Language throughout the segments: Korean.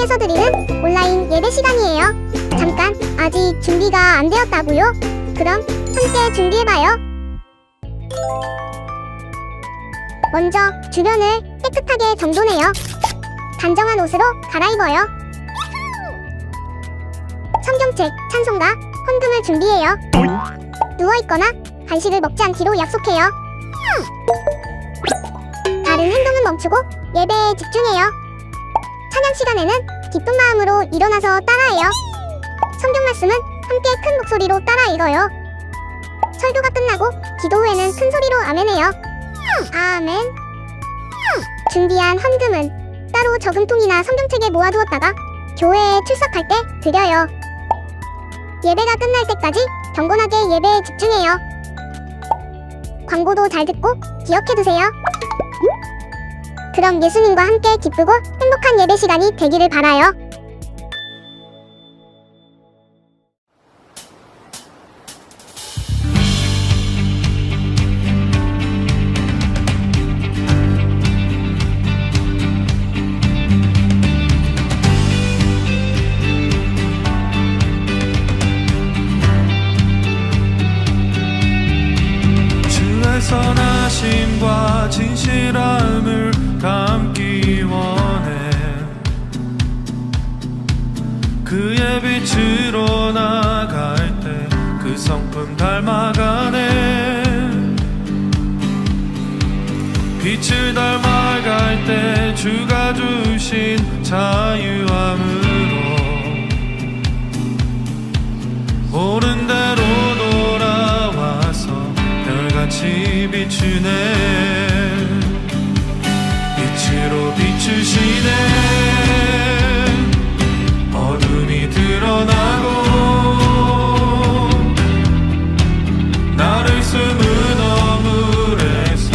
통해서 드리는 온라인 예배 시간이에요. 잠깐, 아직 준비가 안 되었다고요? 그럼 함께 준비해봐요. 먼저 주변을 깨끗하게 정돈해요. 단정한 옷으로 갈아입어요. 성경책, 찬송가, 헌금을 준비해요. 누워있거나 간식을 먹지 않기로 약속해요. 다른 행동은 멈추고 예배에 집중해요. 찬양 시간에는 기쁜 마음으로 일어나서 따라해요. 성경 말씀은 함께 큰 목소리로 따라 읽어요. 설교가 끝나고 기도 후에는 큰 소리로 아멘해요. 아멘. 준비한 헌금은 따로 저금통이나 성경책에 모아두었다가 교회에 출석할 때 드려요. 예배가 끝날 때까지 경건하게 예배에 집중해요. 광고도 잘 듣고 기억해두세요. 그럼 예수님과 함께 기쁘고 행복한 예배 시간이 되기를 바라요. 선하심과 진실함을 담기 원해. 그의 빛으로 나갈 때 그 성품 닮아가네. 빛을 닮아갈 때 주가 주신 자유함으로 옳은 대로 돌아와서 별같이 비추네. 빛으로 비추시네. 어둠이 드러나고 나를 숨은 어물에서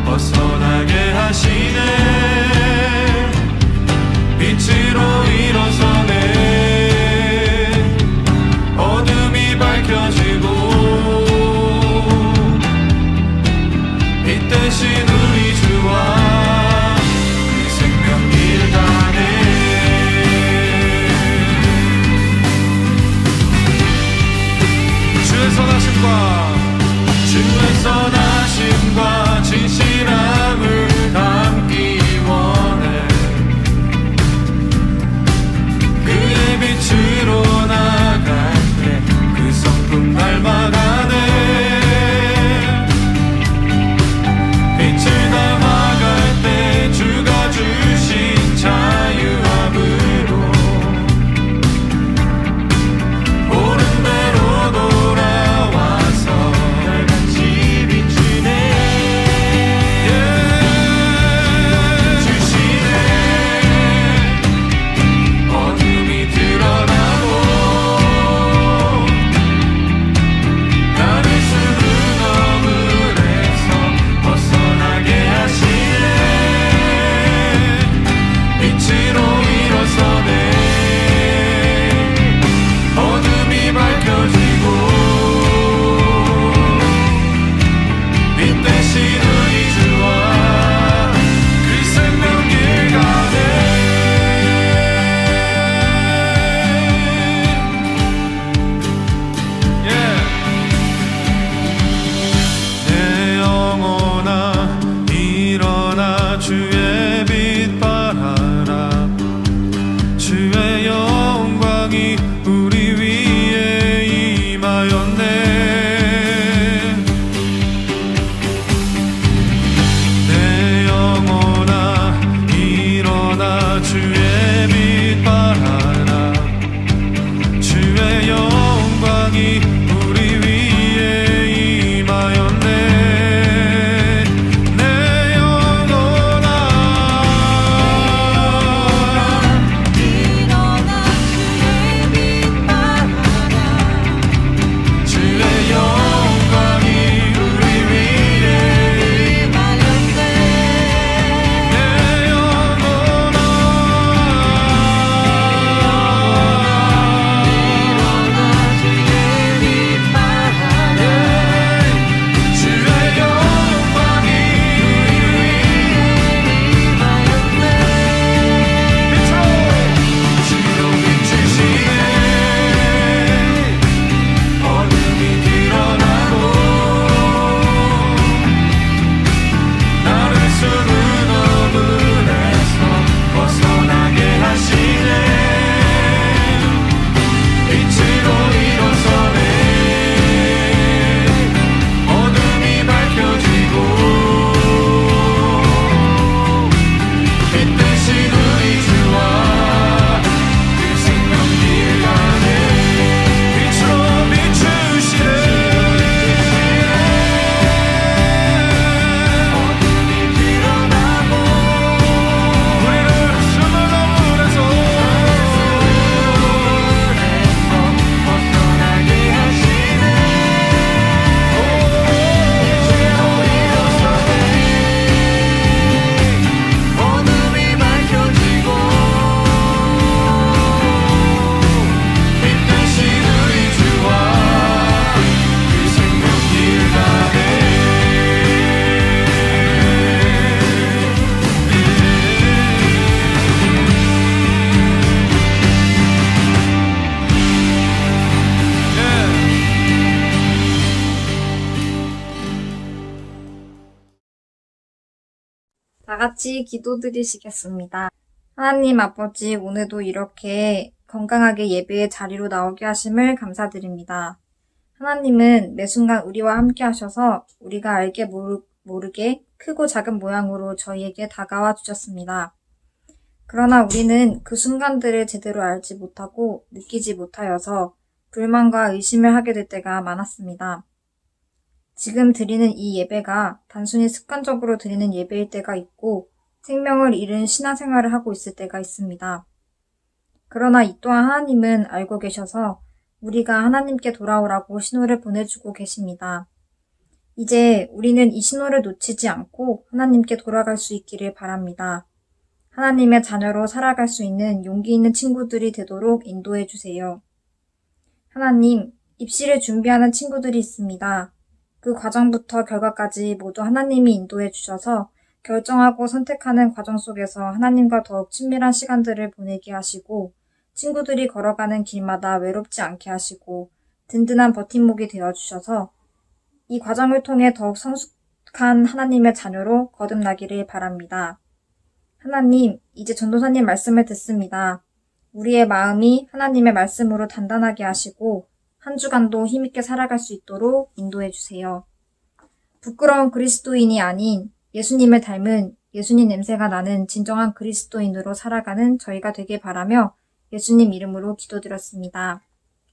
벗어나게 하시네. 빛으로 일어서네. 어둠이 밝혀지고 빛 대신 우리 주와 그 생명길 가네. 주의 선하심과 진실함을 담기 원해. 그의 빛으로 나갈 때 그 성품 닮아가네. 빛을 닮아갈 때 주가 주신 자유함으로 옳은 대로 돌아와서 별같이 비추네. 주시네. 어둠이 드러나고 나를 숨은 어물에서 벗어나게 하시네. 빛으로 일어서네. 어둠이 밝혀지고 빛 대신 우리 주와 그 생명길 가네. 내 영혼아 일어나 주의 빛 발하라. 주의 영광이 우리 위에 임하였네. 내 영혼아 일어나 주의 빛 발하라. 주의 영광이 우리 위에 임하였네. 내 영혼아 다 같이 기도드리시겠습니다. 하나님 아버지, 오늘도 이렇게 건강하게 예배의 자리로 나오게 하심을 감사드립니다. 하나님은 매 순간 우리와 함께 하셔서 우리가 알게 모르게 크고 작은 모양으로 저희에게 다가와 주셨습니다. 그러나 우리는 그 순간들을 제대로 알지 못하고 느끼지 못하여서 불만과 의심을 하게 될 때가 많았습니다. 지금 드리는 이 예배가 단순히 습관적으로 드리는 예배일 때가 있고 생명을 잃은 신앙생활을 하고 있을 때가 있습니다. 그러나 이 또한 하나님은 알고 계셔서 우리가 하나님께 돌아오라고 신호를 보내주고 계십니다. 이제 우리는 이 신호를 놓치지 않고 하나님께 돌아갈 수 있기를 바랍니다. 하나님의 자녀로 살아갈 수 있는 용기 있는 친구들이 되도록 인도해 주세요. 하나님, 입시를 준비하는 친구들이 있습니다. 그 과정부터 결과까지 모두 하나님이 인도해 주셔서 결정하고 선택하는 과정 속에서 하나님과 더욱 친밀한 시간들을 보내게 하시고 친구들이 걸어가는 길마다 외롭지 않게 하시고 든든한 버팀목이 되어 주셔서 이 과정을 통해 더욱 성숙한 하나님의 자녀로 거듭나기를 바랍니다. 하나님, 이제 전도사님 말씀을 듣습니다. 우리의 마음이 하나님의 말씀으로 단단하게 하시고 한 주간도 힘있게 살아갈 수 있도록 인도해 주세요. 부끄러운 그리스도인이 아닌 예수님을 닮은 예수님 냄새가 나는 진정한 그리스도인으로 살아가는 저희가 되길 바라며 예수님 이름으로 기도드렸습니다.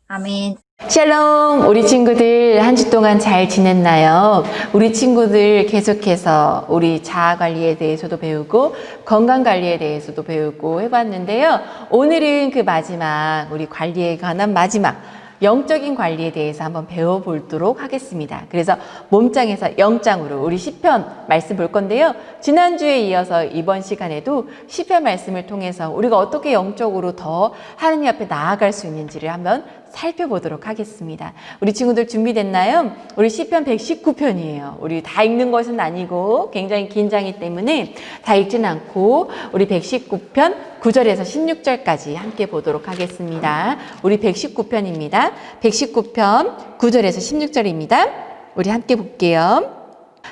아멘. 샬롬, 우리 친구들 한 주 동안 잘 지냈나요? 우리 친구들 계속해서 우리 자아 관리에 대해서도 배우고 건강 관리에 대해서도 배우고 해봤는데요. 오늘은 그 마지막, 우리 관리에 관한 마지막 영적인 관리에 대해서 한번 배워보도록 하겠습니다. 그래서 몸짱에서 영짱으로 우리 시편 말씀 볼 건데요. 지난주에 이어서 이번 시간에도 시편 말씀을 통해서 우리가 어떻게 영적으로 더 하나님 앞에 나아갈 수 있는지를 한번 살펴보도록 하겠습니다. 우리 친구들 준비됐나요? 우리 시편 119편이에요. 우리 다 읽는 것은 아니고 굉장히 긴장이기 때문에 다 읽지는 않고 우리 119편 9절에서 16절까지 함께 보도록 하겠습니다. 우리 119편입니다. 119편 9절에서 16절입니다. 우리 함께 볼게요.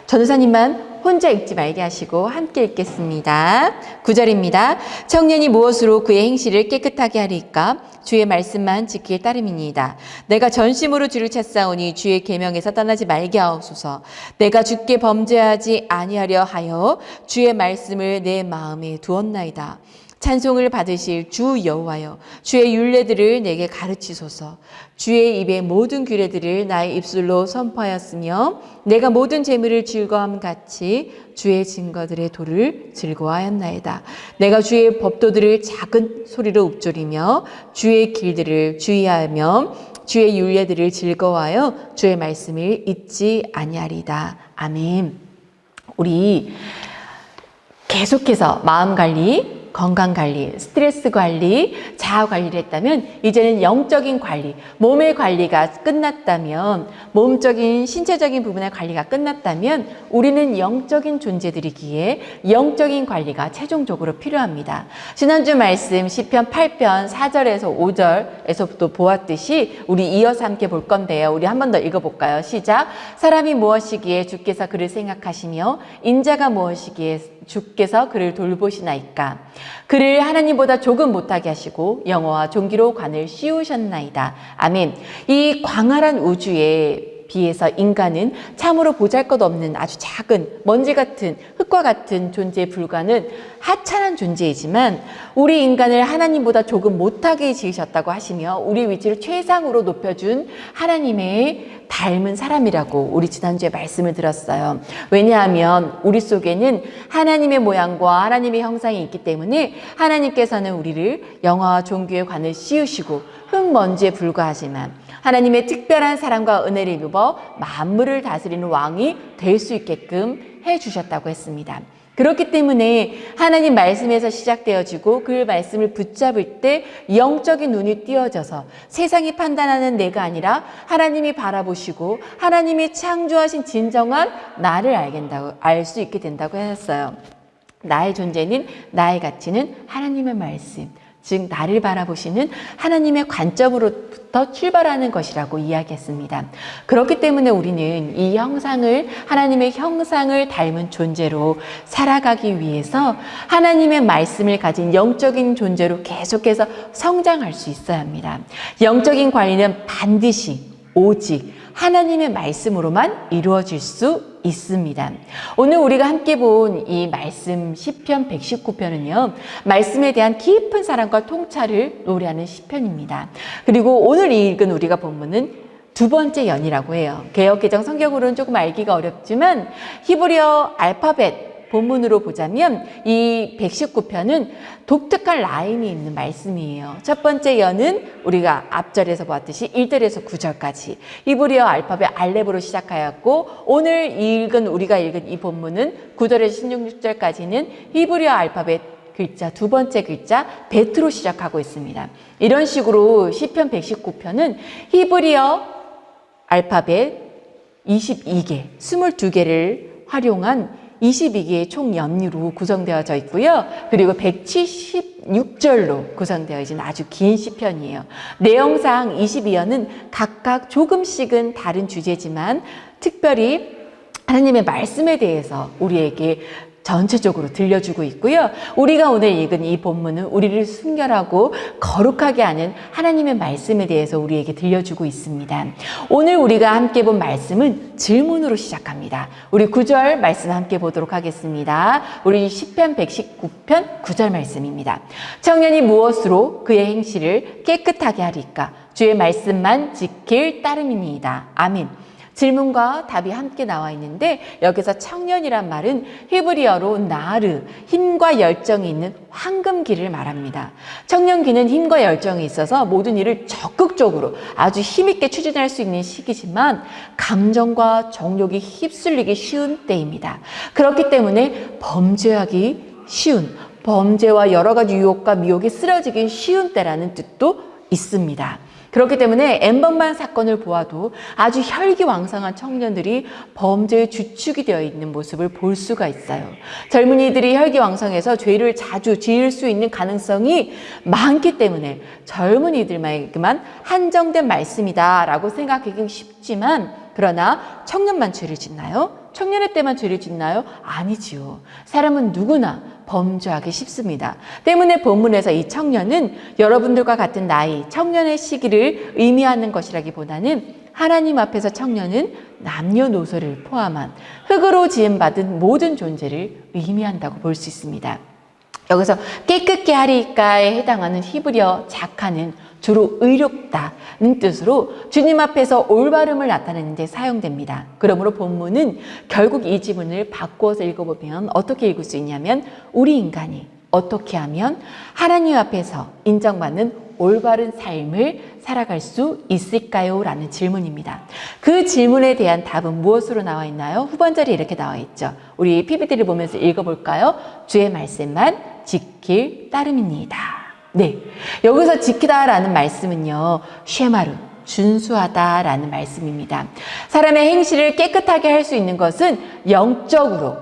전도사님만 혼자 읽지 말게 하시고 함께 읽겠습니다. 9절입니다. 청년이 무엇으로 그의 행실을 깨끗하게 하리까? 주의 말씀만 지킬 따름이니이다. 내가 전심으로 주를 찾사오니 주의 계명에서 떠나지 말게 하옵소서. 내가 주께 범죄하지 아니하려 하여 주의 말씀을 내 마음에 두었나이다. 찬송을 받으실 주 여호와여, 주의 율례들을 내게 가르치소서. 주의 입의 모든 규례들을 나의 입술로 선포하였으며 내가 모든 재물을 즐거움 같이 주의 증거들의 도를 즐거워하였나이다. 내가 주의 법도들을 작은 소리로 읊조리며 주의 길들을 주의하며 주의 율례들을 즐거워하여 주의 말씀을 잊지 아니하리다. 아멘. 우리 계속해서 마음 관리, 건강 관리, 스트레스 관리, 자아 관리를 했다면 이제는 영적인 관리, 몸의 관리가 끝났다면, 몸적인 신체적인 부분의 관리가 끝났다면 우리는 영적인 존재들이기에 영적인 관리가 최종적으로 필요합니다. 지난주 말씀 시편 8편 4절에서 5절에서부터 보았듯이 우리 이어서 함께 볼 건데요. 우리 한 번 더 읽어볼까요? 시작. 사람이 무엇이기에 주께서 그를 생각하시며 인자가 무엇이기에 주께서 그를 돌보시나이까. 그를 하나님보다 조금 못하게 하시고 영어와 종기로 관을 씌우셨나이다. 아멘. 이 광활한 우주에 비해서 인간은 참으로 보잘것없는 아주 작은 먼지 같은 흙과 같은 존재에 불과는 하찮은 존재이지만 우리 인간을 하나님보다 조금 못하게 지으셨다고 하시며 우리 위치를 최상으로 높여준 하나님의 닮은 사람이라고 우리 지난주에 말씀을 들었어요. 왜냐하면 우리 속에는 하나님의 모양과 하나님의 형상이 있기 때문에 하나님께서는 우리를 영화와 종교의 관을 씌우시고 흙먼지에 불과하지만 하나님의 특별한 사랑과 은혜를 입어 만물을 다스리는 왕이 될 수 있게끔 해주셨다고 했습니다. 그렇기 때문에 하나님 말씀에서 시작되어지고 그 말씀을 붙잡을 때 영적인 눈이 띄어져서 세상이 판단하는 내가 아니라 하나님이 바라보시고 하나님이 창조하신 진정한 나를 알 수 있게 된다고 했어요. 나의 존재는, 나의 가치는 하나님의 말씀, 즉 나를 바라보시는 하나님의 관점으로부터 출발하는 것이라고 이야기했습니다. 그렇기 때문에 우리는 이 형상을, 하나님의 형상을 닮은 존재로 살아가기 위해서 하나님의 말씀을 가진 영적인 존재로 계속해서 성장할 수 있어야 합니다. 영적인 관리는 반드시 오직 하나님의 말씀으로만 이루어질 수 있습니다. 오늘 우리가 함께 본 이 말씀 시편 119편은요. 말씀에 대한 깊은 사랑과 통찰을 노래하는 시편입니다. 그리고 오늘 읽은 우리가 본문은 두 번째 연이라고 해요. 개역개정 성경으로는 조금 알기가 어렵지만 히브리어 알파벳 본문으로 보자면 이 119편은 독특한 라인이 있는 말씀이에요. 첫 번째 연은 우리가 앞절에서 보았듯이 1절에서 9절까지 히브리어 알파벳 알렙으로 시작하였고 오늘 우리가 읽은 이 본문은 9절에서 16절까지는 히브리어 알파벳 글자 두 번째 글자 베트로 시작하고 있습니다. 이런 식으로 시편 119편은 히브리어 알파벳 22개, 22개를 활용한 22개의 총 연유로 구성되어져 있고요. 그리고 176절로 구성되어 있는 아주 긴 시편이에요. 내용상 22연은 각각 조금씩은 다른 주제지만 특별히 하나님의 말씀에 대해서 우리에게 전체적으로 들려주고 있고요. 우리가 오늘 읽은 이 본문은 우리를 순결하고 거룩하게 하는 하나님의 말씀에 대해서 우리에게 들려주고 있습니다. 오늘 우리가 함께 본 말씀은 질문으로 시작합니다. 우리 9절 말씀 함께 보도록 하겠습니다. 우리 시편 119편 9절 말씀입니다. 청년이 무엇으로 그의 행실을 깨끗하게 하리까? 주의 말씀만 지킬 따름이니이다. 아멘. 질문과 답이 함께 나와 있는데 여기서 청년이란 말은 히브리어로 나르, 힘과 열정이 있는 황금기를 말합니다. 청년기는 힘과 열정이 있어서 모든 일을 적극적으로 아주 힘있게 추진할 수 있는 시기지만 감정과 정욕이 휩쓸리기 쉬운 때입니다. 그렇기 때문에 범죄하기 쉬운, 범죄와 여러 가지 유혹과 미혹이 쓰러지기 쉬운 때라는 뜻도 있습니다. 그렇기 때문에 엠번방 사건을 보아도 아주 혈기왕성한 청년들이 범죄의 주축이 되어 있는 모습을 볼 수가 있어요. 젊은이들이 혈기왕성해서 죄를 자주 지을 수 있는 가능성이 많기 때문에 젊은이들에게만 한정된 말씀이다라고 생각하기 쉽지만 그러나 청년만 죄를 짓나요? 청년의 때만 죄를 짓나요? 아니지요. 사람은 누구나 범죄하기 쉽습니다. 때문에 본문에서 이 청년은 여러분들과 같은 나이, 청년의 시기를 의미하는 것이라기보다는 하나님 앞에서 청년은 남녀노소를 포함한 흙으로 지음받은 모든 존재를 의미한다고 볼 수 있습니다. 여기서 깨끗게 하리까에 해당하는 히브리어 자카는 주로 의롭다는 뜻으로 주님 앞에서 올바름을 나타내는 데 사용됩니다. 그러므로 본문은 결국 이 지문을 바꾸어서 읽어보면 어떻게 읽을 수 있냐면 우리 인간이 어떻게 하면 하나님 앞에서 인정받는 올바른 삶을 살아갈 수 있을까요? 라는 질문입니다. 그 질문에 대한 답은 무엇으로 나와 있나요? 후반절에 이렇게 나와 있죠. 우리 PPT를 보면서 읽어볼까요? 주의 말씀만 지킬 따름입니다. 네, 여기서 지키다라는 말씀은요, 쉐마루, 준수하다라는 말씀입니다. 사람의 행실을 깨끗하게 할 수 있는 것은 영적으로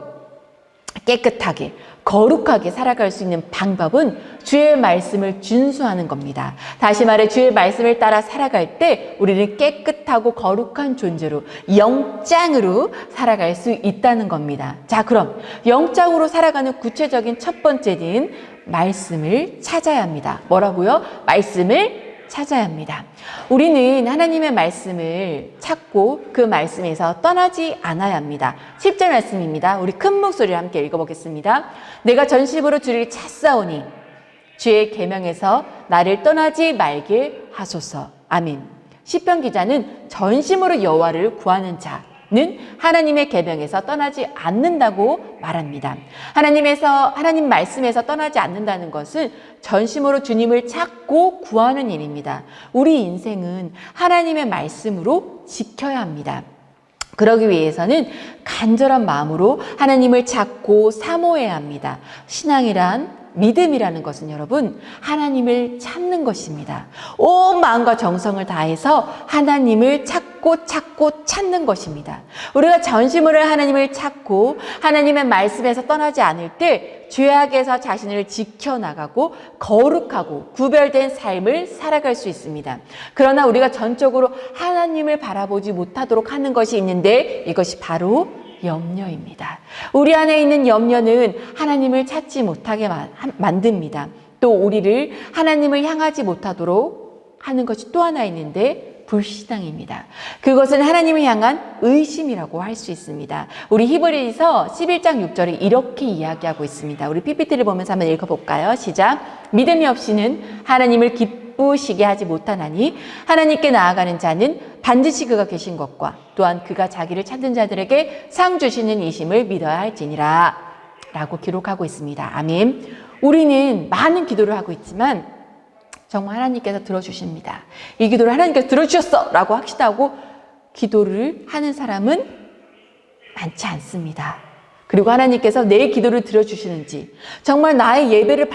깨끗하게, 거룩하게 살아갈 수 있는 방법은 주의 말씀을 준수하는 겁니다. 다시 말해 주의 말씀을 따라 살아갈 때 우리는 깨끗하고 거룩한 존재로 영장으로 살아갈 수 있다는 겁니다. 자, 그럼 영장으로 살아가는 구체적인 첫 번째는 말씀을 찾아야 합니다. 뭐라고요? 말씀을 찾아야 합니다. 우리는 하나님의 말씀을 찾고 그 말씀에서 떠나지 않아야 합니다. 10절 말씀입니다. 우리 큰 목소리로 함께 읽어보겠습니다. 내가 전심으로 주를 찾사오니 주의 계명에서 나를 떠나지 말게 하소서. 아멘. 시편 기자는 전심으로 여호와를 구하는 자는 하나님의 계명에서 떠나지 않는다고 말합니다. 하나님 말씀에서 떠나지 않는다는 것은 전심으로 주님을 찾고 구하는 일입니다. 우리 인생은 하나님의 말씀으로 지켜야 합니다. 그러기 위해서는 간절한 마음으로 하나님을 찾고 사모해야 합니다. 신앙이란 믿음이라는 것은 여러분 하나님을 찾는 것입니다. 온 마음과 정성을 다해서 하나님을 찾고 찾는 것입니다. 우리가 전심으로 하나님을 찾고 하나님의 말씀에서 떠나지 않을 때 죄악에서 자신을 지켜나가고 거룩하고 구별된 삶을 살아갈 수 있습니다. 그러나 우리가 전적으로 하나님을 바라보지 못하도록 하는 것이 있는데 이것이 바로 염려입니다. 우리 안에 있는 염려는 하나님을 찾지 못하게 만듭니다. 또 우리를 하나님을 향하지 못하도록 하는 것이 또 하나 있는데 불신앙입니다. 그것은 하나님을 향한 의심이라고 할 수 있습니다. 우리 히브리서 11장 6절에 이렇게 이야기하고 있습니다. 우리 PPT를 보면서 한번 읽어볼까요? 시작. 믿음이 없이는 하나님을 기쁘시게 하지 못하나니 하나님께 나아가는 자는 반드시 그가 계신 것과 또한 그가 자기를 찾는 자들에게 상 주시는 이심을 믿어야 할지니라 라고 기록하고 있습니다. 아멘. 우리는 많은 기도를 하고 있지만 정말 하나님께서 들어주십니다. 이 기도를 하나님께서 들어주셨어 라고 확신하고 기도를 하는 사람은 많지 않습니다. 그리고 하나님께서 내 기도를 들어주시는지, 정말 나의 예배를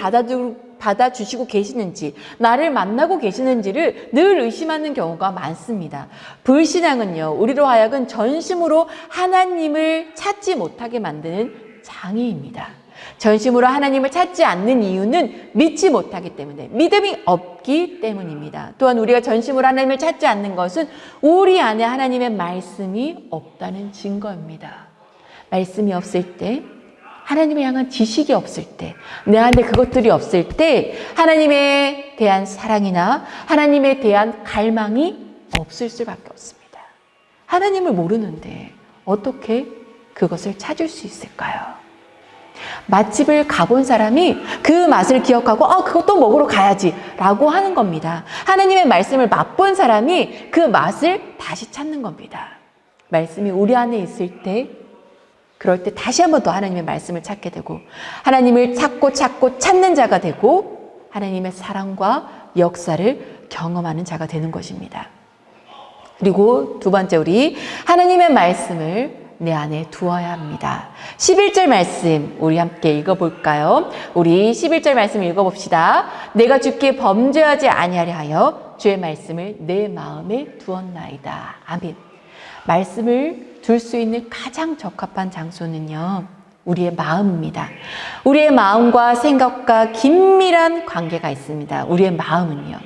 받아주시고 계시는지, 나를 만나고 계시는지를 늘 의심하는 경우가 많습니다. 불신앙은요, 우리로 하여금 전심으로 하나님을 찾지 못하게 만드는 장애입니다. 전심으로 하나님을 찾지 않는 이유는 믿지 못하기 때문에, 믿음이 없기 때문입니다. 또한 우리가 전심으로 하나님을 찾지 않는 것은 우리 안에 하나님의 말씀이 없다는 증거입니다. 말씀이 없을 때, 하나님을 향한 지식이 없을 때, 내 안에 그것들이 없을 때 하나님에 대한 사랑이나 하나님에 대한 갈망이 없을 수밖에 없습니다. 하나님을 모르는데 어떻게 그것을 찾을 수 있을까요? 맛집을 가본 사람이 그 맛을 기억하고 그것도 먹으러 가야지 라고 하는 겁니다. 하나님의 말씀을 맛본 사람이 그 맛을 다시 찾는 겁니다. 말씀이 우리 안에 있을 때, 그럴 때 다시 한 번 더 하나님의 말씀을 찾게 되고 하나님을 찾고 찾는 자가 되고 하나님의 사랑과 역사를 경험하는 자가 되는 것입니다. 그리고 두 번째, 우리 하나님의 말씀을 내 안에 두어야 합니다. 11절 말씀 우리 함께 읽어볼까요? 우리 11절 말씀 읽어봅시다. 내가 주께 범죄하지 아니하려 하여 주의 말씀을 내 마음에 두었나이다. 아멘. 말씀을 둘 수 있는 가장 적합한 장소는요, 우리의 마음입니다. 우리의 마음과 생각과 긴밀한 관계가 있습니다. 우리의 마음은요,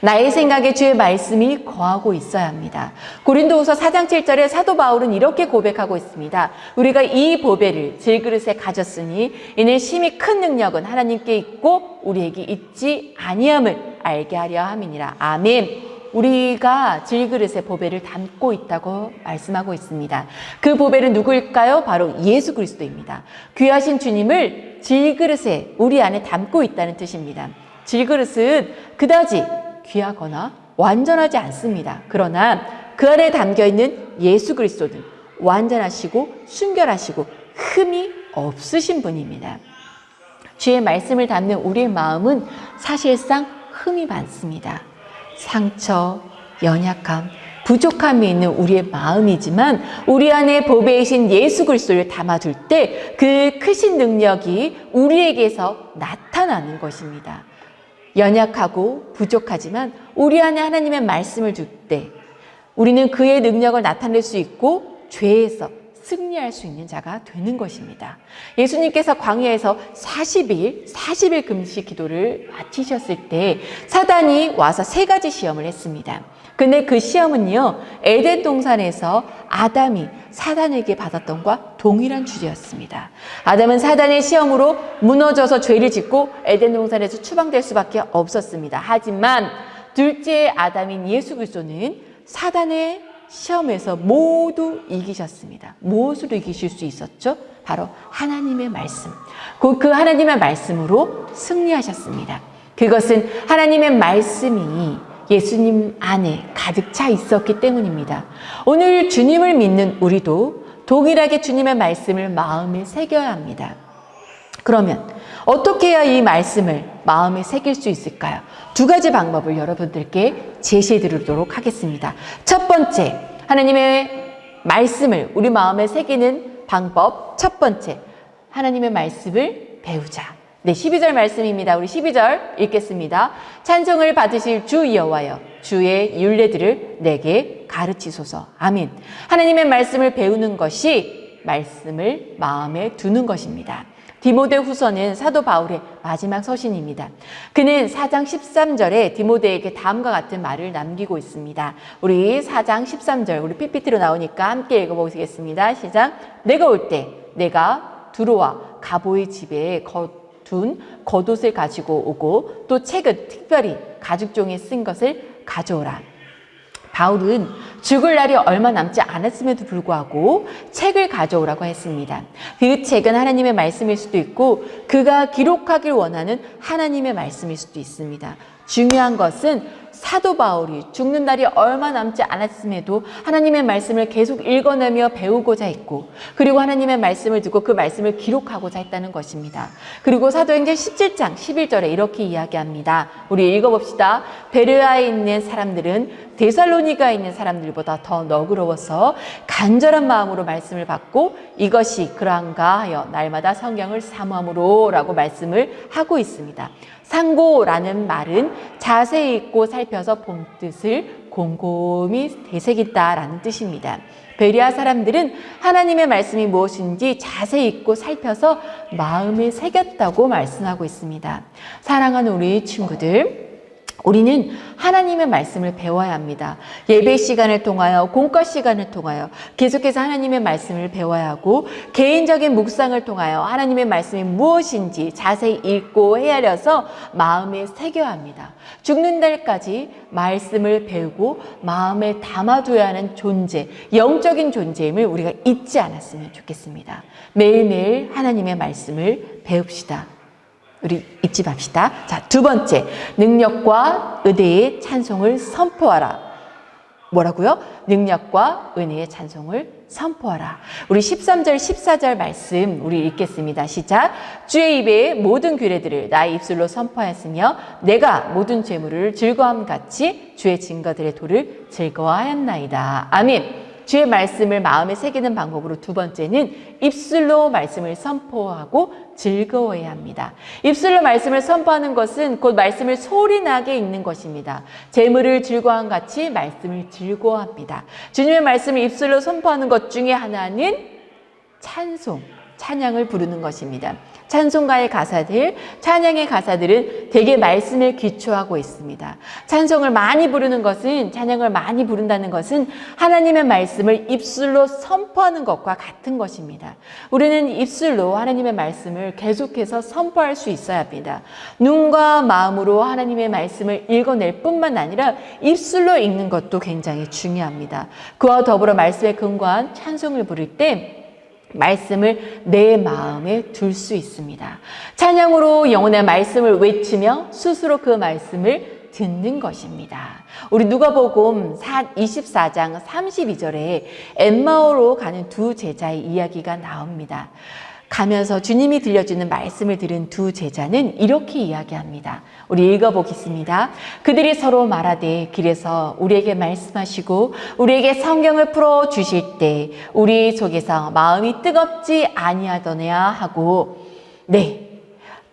나의 생각에 주의 말씀이 거하고 있어야 합니다. 고린도후서 4장 7절에 사도 바울은 이렇게 고백하고 있습니다. 우리가 이 보배를 질그릇에 가졌으니 이는 심히 큰 능력은 하나님께 있고 우리에게 있지 아니함을 알게 하려 함이니라. 아멘. 우리가 질그릇에 보배를 담고 있다고 말씀하고 있습니다. 그 보배는 누구일까요? 바로 예수 그리스도입니다. 귀하신 주님을 질그릇에 우리 안에 담고 있다는 뜻입니다. 질그릇은 그다지 귀하거나 완전하지 않습니다. 그러나 그 안에 담겨있는 예수 그리스도는 완전하시고 순결하시고 흠이 없으신 분입니다. 주의 말씀을 담는 우리의 마음은 사실상 흠이 많습니다. 상처, 연약함, 부족함이 있는 우리의 마음이지만 우리 안에 보배이신 예수 그리스도를 담아둘 때 그 크신 능력이 우리에게서 나타나는 것입니다. 연약하고 부족하지만 우리 안에 하나님의 말씀을 둘 때 우리는 그의 능력을 나타낼 수 있고 죄에서 승리할 수 있는 자가 되는 것입니다. 예수님께서 광야에서 40일 금식 기도를 마치셨을 때 사단이 와서 3가지 시험을 했습니다. 근데 그 시험은요, 에덴 동산에서 아담이 사단에게 받았던 것과 동일한 주제였습니다. 아담은 사단의 시험으로 무너져서 죄를 짓고 에덴 동산에서 추방될 수밖에 없었습니다. 하지만 둘째 아담인 예수 그리스도는 사단의 시험에서 모두 이기셨습니다. 무엇으로 이기실 수 있었죠? 바로 하나님의 말씀. 그 하나님의 말씀으로 승리하셨습니다. 그것은 하나님의 말씀이 예수님 안에 가득 차 있었기 때문입니다. 오늘 주님을 믿는 우리도 동일하게 주님의 말씀을 마음에 새겨야 합니다. 그러면 어떻게 해야 이 말씀을 마음에 새길 수 있을까요? 2가지 방법을 여러분들께 제시해 드리도록 하겠습니다. 첫 번째, 하나님의 말씀을 우리 마음에 새기는 방법. 첫 번째, 하나님의 말씀을 배우자. 네, 12절 말씀입니다. 우리 12절 읽겠습니다. 찬송을 받으실 주 여호와여, 주의 율례들을 내게 가르치소서. 아멘. 하나님의 말씀을 배우는 것이 말씀을 마음에 두는 것입니다. 디모데후서는 사도 바울의 마지막 서신입니다. 그는 4장 13절에 디모데에게 다음과 같은 말을 남기고 있습니다. 우리 4장 13절, 우리 PPT로 나오니까 함께 읽어보시겠습니다. 시작. 내가 올 때 내가 두로와 가보의 집에 둔 겉옷을 가지고 오고 또 책은 특별히 가죽종이에 쓴 것을 가져오라. 바울은 죽을 날이 얼마 남지 않았음에도 불구하고 책을 가져오라고 했습니다. 그 책은 하나님의 말씀일 수도 있고 그가 기록하길 원하는 하나님의 말씀일 수도 있습니다. 중요한 것은 사도 바울이 죽는 날이 얼마 남지 않았음에도 하나님의 말씀을 계속 읽어내며 배우고자 했고 그리고 하나님의 말씀을 듣고 그 말씀을 기록하고자 했다는 것입니다. 그리고 사도행전 17장 11절에 이렇게 이야기합니다. 우리 읽어봅시다. 베르아에 있는 사람들은 데살로니가에 있는 사람들보다 더 너그러워서 간절한 마음으로 말씀을 받고 이것이 그러한가 하여 날마다 성경을 사모함으로 라고 말씀을 하고 있습니다. 상고라는 말은 자세히 읽고 살펴서 본 뜻을 곰곰이 되새긴다라는 뜻입니다. 베리아 사람들은 하나님의 말씀이 무엇인지 자세히 읽고 살펴서 마음에 새겼다고 말씀하고 있습니다. 사랑하는 우리 친구들, 우리는 하나님의 말씀을 배워야 합니다. 예배 시간을 통하여 공과 시간을 통하여 계속해서 하나님의 말씀을 배워야 하고 개인적인 묵상을 통하여 하나님의 말씀이 무엇인지 자세히 읽고 헤아려서 마음에 새겨야 합니다. 죽는 날까지 말씀을 배우고 마음에 담아둬야 하는 존재, 영적인 존재임을 우리가 잊지 않았으면 좋겠습니다. 매일매일 하나님의 말씀을 배웁시다. 우리 잊지 맙시다. 자, 두 번째, 능력과 은혜의 찬송을 선포하라. 뭐라고요? 능력과 은혜의 찬송을 선포하라. 우리 13절, 14절 말씀 우리 읽겠습니다. 시작. 주의 입에 모든 규례들을 나의 입술로 선포하였으며 내가 모든 죄물을 즐거움 같이 주의 증거들의 도를 즐거워하였나이다. 아멘. 주의 말씀을 마음에 새기는 방법으로 두 번째는 입술로 말씀을 선포하고 즐거워해야 합니다. 입술로 말씀을 선포하는 것은 곧 말씀을 소리나게 읽는 것입니다. 재물을 즐거움 같이 말씀을 즐거워합니다. 주님의 말씀을 입술로 선포하는 것 중에 하나는 찬송, 찬양을 부르는 것입니다. 찬송가의 가사들, 찬양의 가사들은 대개 말씀을 기초하고 있습니다. 찬송을 많이 부르는 것은, 찬양을 많이 부른다는 것은 하나님의 말씀을 입술로 선포하는 것과 같은 것입니다. 우리는 입술로 하나님의 말씀을 계속해서 선포할 수 있어야 합니다. 눈과 마음으로 하나님의 말씀을 읽어낼 뿐만 아니라 입술로 읽는 것도 굉장히 중요합니다. 그와 더불어 말씀에 근거한 찬송을 부를 때 말씀을 내 마음에 둘 수 있습니다. 찬양으로 영혼의 말씀을 외치며 스스로 그 말씀을 듣는 것입니다. 우리 누가복음 24장 32절에 엠마오로 가는 두 제자의 이야기가 나옵니다. 가면서 주님이 들려주는 말씀을 들은 두 제자는 이렇게 이야기합니다. 우리 읽어보겠습니다. 그들이 서로 말하되 길에서 우리에게 말씀하시고 우리에게 성경을 풀어주실 때 우리 속에서 마음이 뜨겁지 아니하더냐 하고, 네,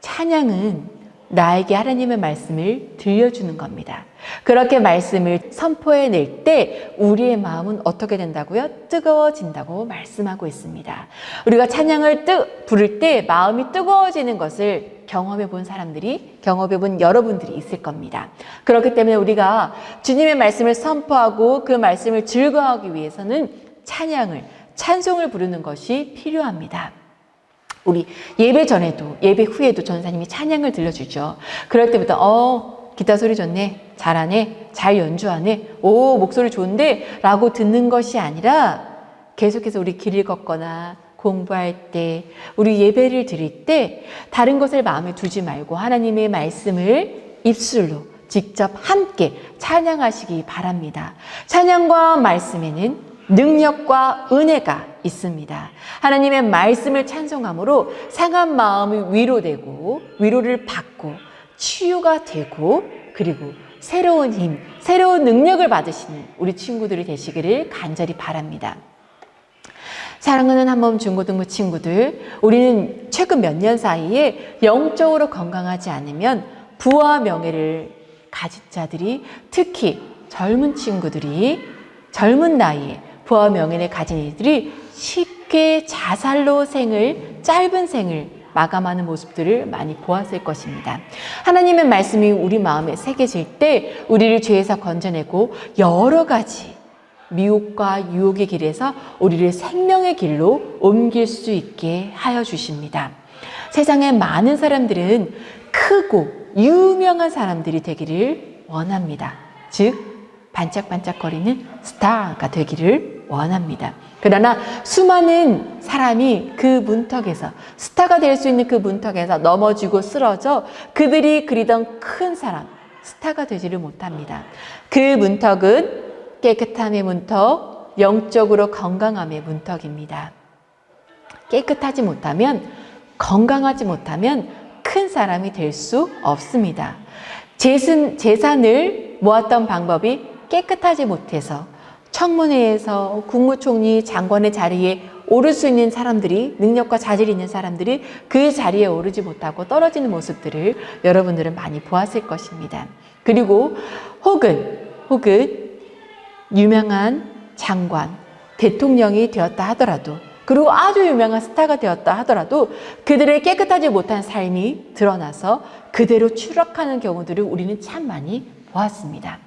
찬양은 나에게 하나님의 말씀을 들려주는 겁니다. 그렇게 말씀을 선포해낼 때 우리의 마음은 어떻게 된다고요? 뜨거워진다고 말씀하고 있습니다. 우리가 찬양을 부를 때 마음이 뜨거워지는 것을 경험해 본 사람들이, 경험해 본 여러분들이 있을 겁니다. 그렇기 때문에 우리가 주님의 말씀을 선포하고 그 말씀을 즐거워하기 위해서는 찬양을, 찬송을 부르는 것이 필요합니다. 우리 예배 전에도 예배 후에도 전사님이 찬양을 들려주죠. 그럴 때부터 기타 소리 좋네, 잘하네, 잘 연주하네, 오 목소리 좋은데 라고 듣는 것이 아니라 계속해서 우리 길을 걷거나 공부할 때, 우리 예배를 드릴 때 다른 것을 마음에 두지 말고 하나님의 말씀을 입술로 직접 함께 찬양하시기 바랍니다. 찬양과 말씀에는 능력과 은혜가 있습니다. 하나님의 말씀을 찬송함으로 상한 마음이 위로되고 위로를 받고 치유가 되고 그리고 새로운 힘, 새로운 능력을 받으시는 우리 친구들이 되시기를 간절히 바랍니다. 사랑하는 한마음 중고등부 친구들, 우리는 최근 몇 년 사이에 영적으로 건강하지 않으면 부와 명예를 가진 자들이, 특히 젊은 친구들이 젊은 나이에 부와 명예를 가진 이들이 쉽게 자살로 짧은 생을 마감하는 모습들을 많이 보았을 것입니다. 하나님의 말씀이 우리 마음에 새겨질 때 우리를 죄에서 건져내고 여러 가지 미혹과 유혹의 길에서 우리를 생명의 길로 옮길 수 있게 하여 주십니다. 세상에 많은 사람들은 크고 유명한 사람들이 되기를 원합니다. 즉 반짝반짝거리는 스타가 되기를 원합니다. 그러나 수많은 사람이 그 문턱에서, 스타가 될 수 있는 그 문턱에서 넘어지고 쓰러져 그들이 그리던 큰 사람, 스타가 되지를 못합니다. 그 문턱은 깨끗함의 문턱, 영적으로 건강함의 문턱입니다. 깨끗하지 못하면, 건강하지 못하면 큰 사람이 될 수 없습니다. 재산을 모았던 방법이 깨끗하지 못해서 청문회에서 국무총리 장관의 자리에 오를 수 있는 사람들이, 능력과 자질이 있는 사람들이 그 자리에 오르지 못하고 떨어지는 모습들을 여러분들은 많이 보았을 것입니다. 그리고 혹은 유명한 장관, 대통령이 되었다 하더라도, 그리고 아주 유명한 스타가 되었다 하더라도 그들의 깨끗하지 못한 삶이 드러나서 그대로 추락하는 경우들을 우리는 참 많이 보았습니다.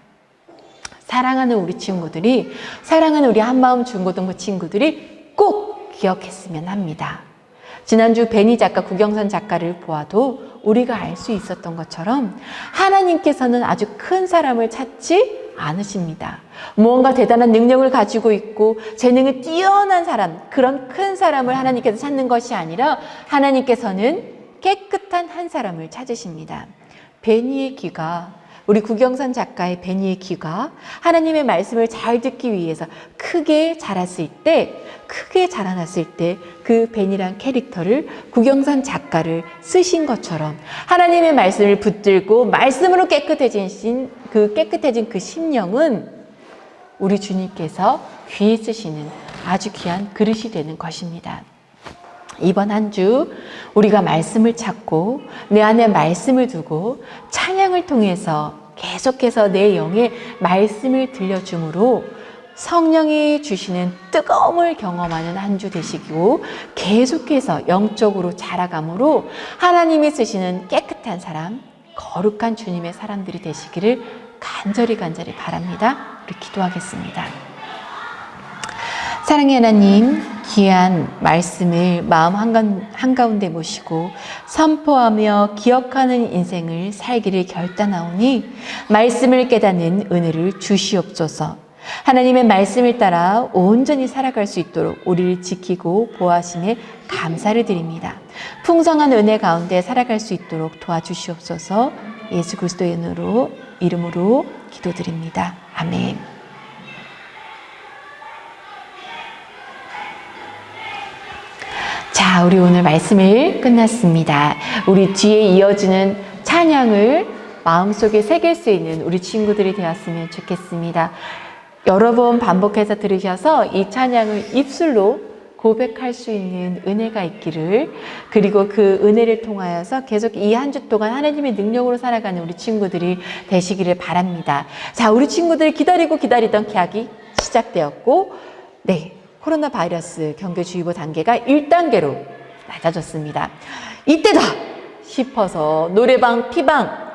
사랑하는 우리 친구들이, 사랑하는 우리 한마음 중고등부 친구들이 꼭 기억했으면 합니다. 지난주 베니 작가, 구경선 작가를 보아도 우리가 알 수 있었던 것처럼 하나님께서는 아주 큰 사람을 찾지 않으십니다. 무언가 대단한 능력을 가지고 있고 재능이 뛰어난 사람, 그런 큰 사람을 하나님께서 찾는 것이 아니라 하나님께서는 깨끗한 한 사람을 찾으십니다. 베니의 귀가, 우리 구경선 작가의 베니의 귀가 하나님의 말씀을 잘 듣기 위해서 크게 자랐을 때 그 베니란 캐릭터를, 구경선 작가를 쓰신 것처럼 하나님의 말씀을 붙들고 말씀으로 깨끗해진 그 심령은 우리 주님께서 귀에 쓰시는 아주 귀한 그릇이 되는 것입니다. 이번 한 주 우리가 말씀을 찾고 내 안에 말씀을 두고 찬양을 통해서 계속해서 내 영에 말씀을 들려줌으로 성령이 주시는 뜨거움을 경험하는 한 주 되시고, 계속해서 영적으로 자라감으로 하나님이 쓰시는 깨끗한 사람, 거룩한 주님의 사람들이 되시기를 간절히 바랍니다. 우리 기도하겠습니다. 사랑의 하나님, 귀한 말씀을 마음 한가운데 모시고 선포하며 기억하는 인생을 살기를 결단하오니 말씀을 깨닫는 은혜를 주시옵소서. 하나님의 말씀을 따라 온전히 살아갈 수 있도록 우리를 지키고 보호하심에 감사를 드립니다. 풍성한 은혜 가운데 살아갈 수 있도록 도와주시옵소서. 예수 그리스도의 이름으로 기도드립니다. 아멘. 자, 우리 오늘 말씀을 끝났습니다. 우리 뒤에 이어지는 찬양을 마음속에 새길 수 있는 우리 친구들이 되었으면 좋겠습니다. 여러 번 반복해서 들으셔서 이 찬양을 입술로 고백할 수 있는 은혜가 있기를, 그리고 그 은혜를 통하여서 계속 이 한 주 동안 하나님의 능력으로 살아가는 우리 친구들이 되시기를 바랍니다. 자, 우리 친구들 기다리던 개학이 시작되었고, 네, 코로나 바이러스 경계주의보 단계가 1단계로 낮아졌습니다. 이때다 싶어서 노래방, 피방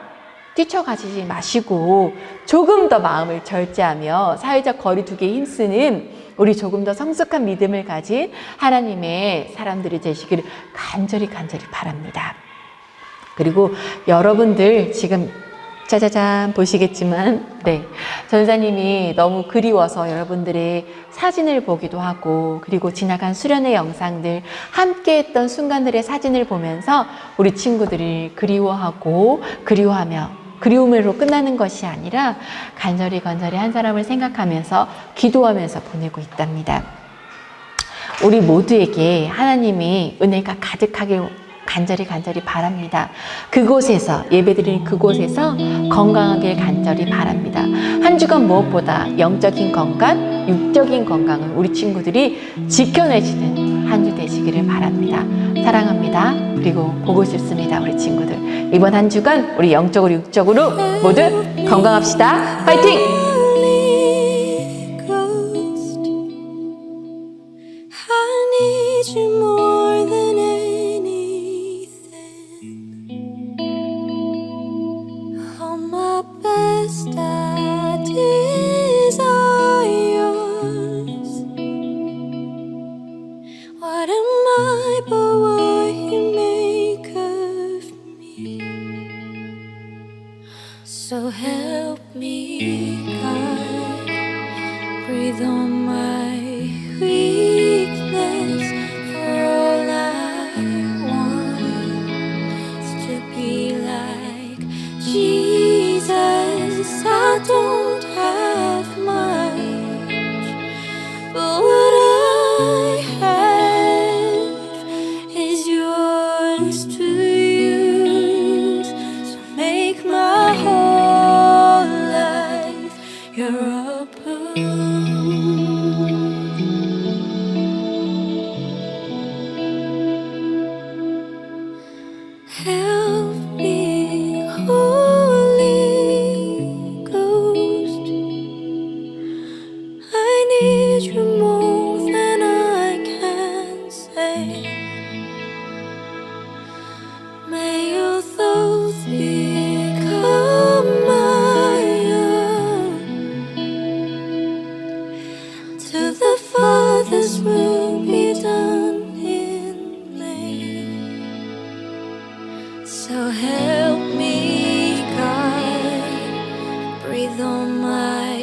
뛰쳐가지 마시고 조금 더 마음을 절제하며 사회적 거리두기에 힘쓰는 우리 조금 더 성숙한 믿음을 가진 하나님의 사람들이 되시기를 간절히 바랍니다. 그리고 여러분들 지금 짜자잔 보시겠지만, 네, 전사님이 너무 그리워서 여러분들의 사진을 보기도 하고, 그리고 지나간 수련회 영상들, 함께 했던 순간들의 사진을 보면서 우리 친구들이 그리워하며 그리움으로 끝나는 것이 아니라 간절히 한 사람을 생각하면서 기도하면서 보내고 있답니다. 우리 모두에게 하나님이 은혜가 가득하길 간절히 바랍니다. 그곳에서, 예배드리는 그곳에서 건강하길 간절히 바랍니다. 한 주간 무엇보다 영적인 건강, 육적인 건강을 우리 친구들이 지켜내시는 한 주 되시기를 바랍니다. 사랑합니다. 그리고 보고 싶습니다. 우리 친구들. 이번 한 주간 우리 영적으로 육적으로 모두 건강합시다. 파이팅! Holy Ghost, I need you more than anything. All my best ideas are yours. What am I but what you make of me? So help me, God, breathe on my weakness. For all I want is to be like Jesus. I don't have much, but what I have is yours to use. So make my whole life your approval. Help me, Holy Ghost. I need you more than I can say. May your thoughts become my own. To the Father's will be done in me. So help me, God, breathe on my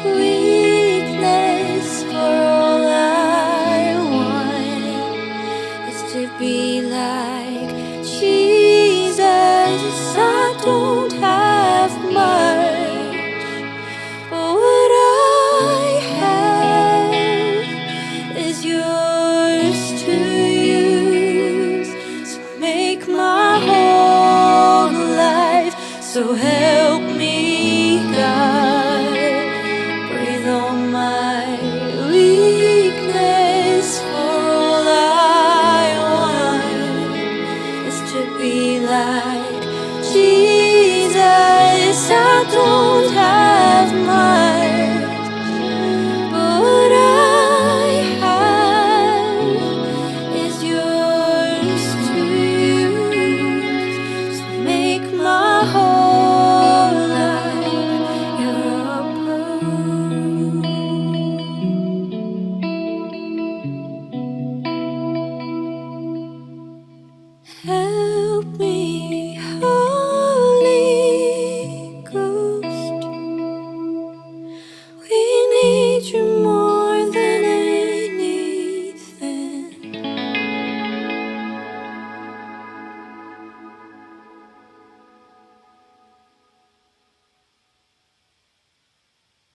weakness. For all I want is to be like Jesus. I don't have much, but what I have is yours to use. So make my whole life. So help me, God, breathe on my weakness. For all I want is to be like Jesus. I don't have